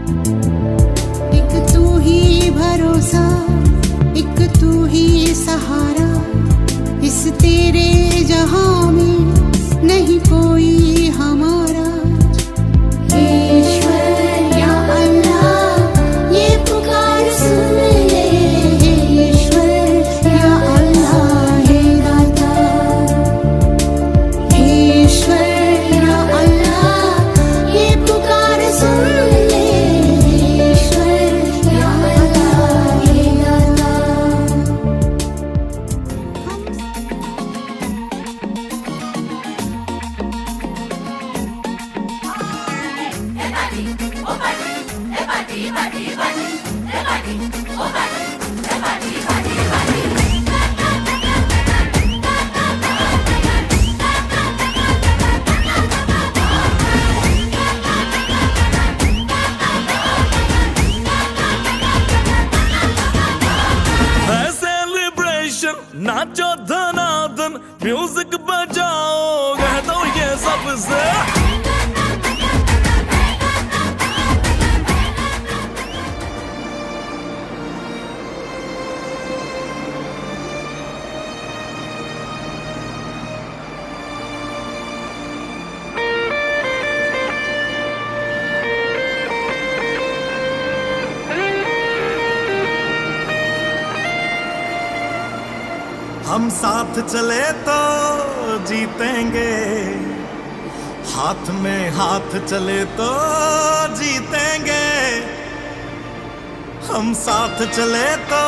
एक तू ही भरोसा, एक तू ही सहारा, इस तेरे जहां में नहीं कोई हमारा। ईश्वर या अल्लाह ये पुकार सुन ले, ईश्वर या अल्लाह हे दाता। ईश्वर या अल्लाह ये पुकार सुन ले, ईश्वर या अल्लाह हे दाता। नाचो धनाधन, म्यूजिक बजाओ, कह दो ये सबसे। हम साथ चले तो जीतेंगे, हाथ में हाथ चले तो जीतेंगे। हम साथ चले तो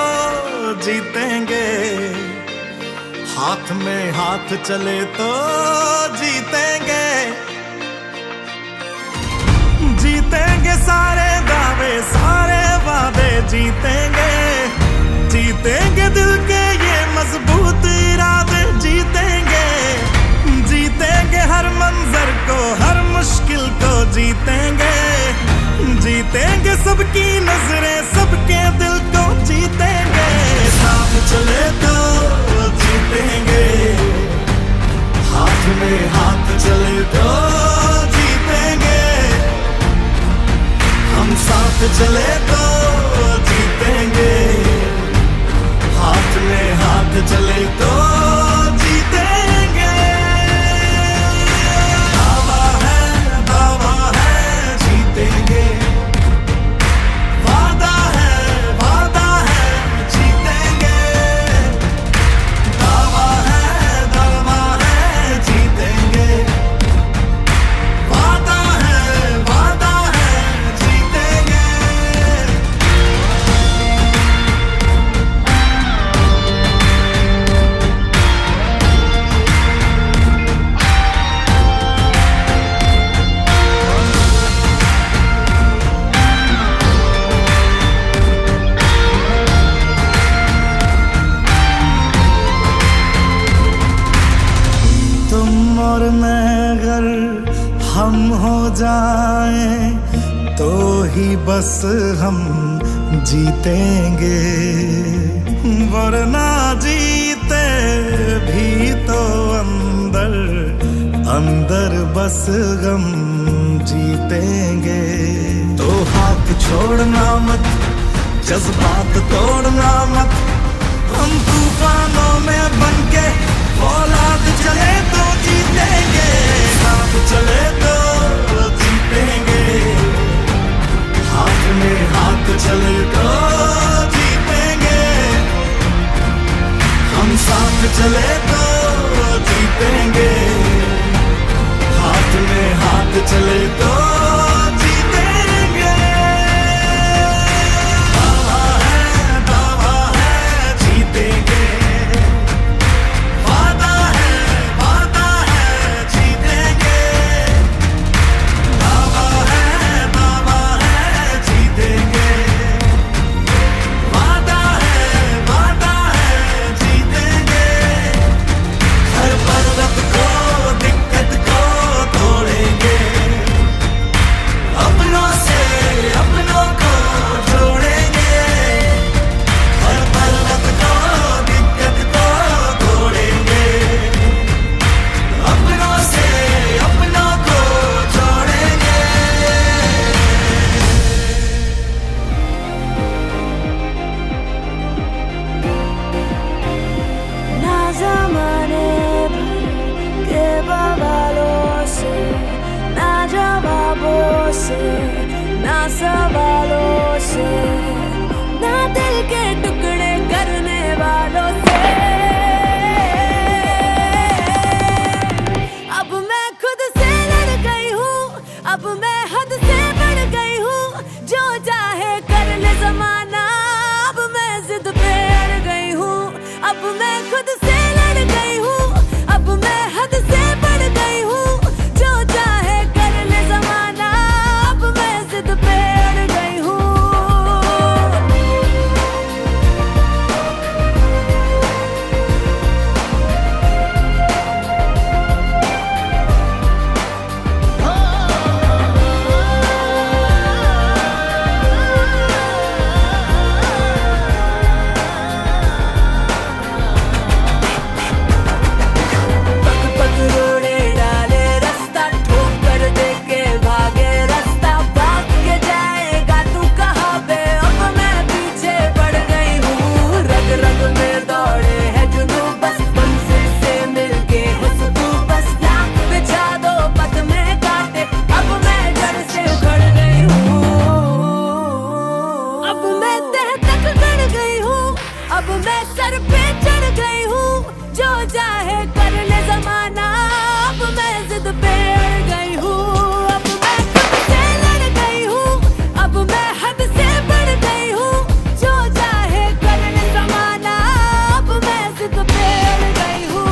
जीतेंगे, हाथ में हाथ चले तो जीतेंगे। जीतेंगे सारे दावे सारे वादे जीतेंगे, जीतेंगे दिल के ये मजबूत इरादे जीतेंगे। जीतेंगे हर मंजर को हर मुश्किल को जीतेंगे, जीतेंगे सबकी नजरें सबके दिल को जीतेंगे। साथ चले तो जीतेंगे, हाथ में हाथ चले तो जीतेंगे। हम साथ चले तो जीतेंगे, हाथ में हाथ चले तो जीतेंगे। दावा है जीतेंगे, वादा है जीतेंगे। दावा है जीतेंगे, वादा है जीतेंगे। तुम और मैं अगर हम हो जाएं तो ही बस हम जीतेंगे, वरना जीते भी तो अंदर अंदर बस गम जीतेंगे। तो हाथ छोड़ना मत, जज्बात तोड़ना मत, हम तूफानों में बनके औलाद चले तो जीतेंगे। साथ चले तो जीतेंगे, हाथ में हाथ चले तो जीतेंगे। हम साथ चले तो जीतेंगे, हाथ में हाथ चले तो जीतेंगे। दावा है जीतेंगे, वादा है जीतेंगे। दावा है जीतेंगे, वादा है जीतेंगे। हर पर्वत को दिक्कत को तोड़ेंगे, ना सवालों से, ना दिल के टुकड़े करने वालों से। अब मैं खुद से लड़ गई हूँ, अब मैं हद से बढ़ गई हूँ। जो चाहे कर ले जमाना, अब मैं जिद पे अड़ गई हूँ। अब मैं खुद से लड़ गई हूँ, अब मैं हद से बढ़ गई हूँ। जो चाहे कर ले जमाना, अब मैं जिद पे अड़ गई हूँ। अब मैं सर पे चढ़ गई हूँ। जो चाहे कर ले जमाना, अब मैं जिद पे अड़ गई हूँ। अब मैं खुद से लड़ गई हूँ, अब मैं हद से बढ़ गई हूँ। जो चाहे कर ले जमाना, अब मैं जिद पे अड़ गई हूँ।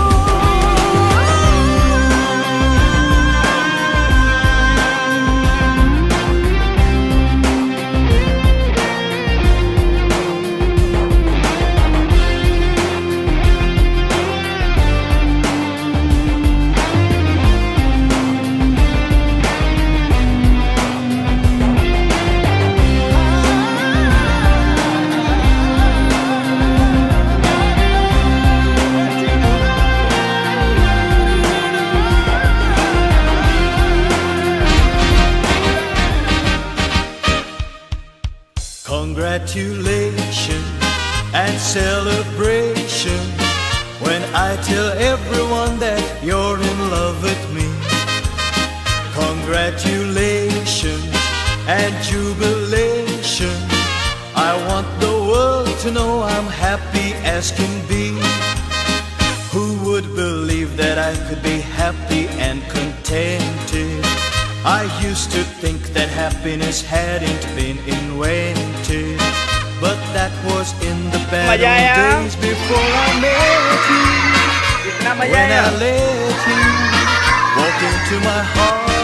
Congratulations and celebration when I tell everyone that you're in love with me. Congratulations and jubilation. I want the world to know I'm happy as can be. Who would believe that I could be happy and contented? I used to think that happiness hadn't been invented, but that was in the bad old days before I met you. When I let you walk into my heart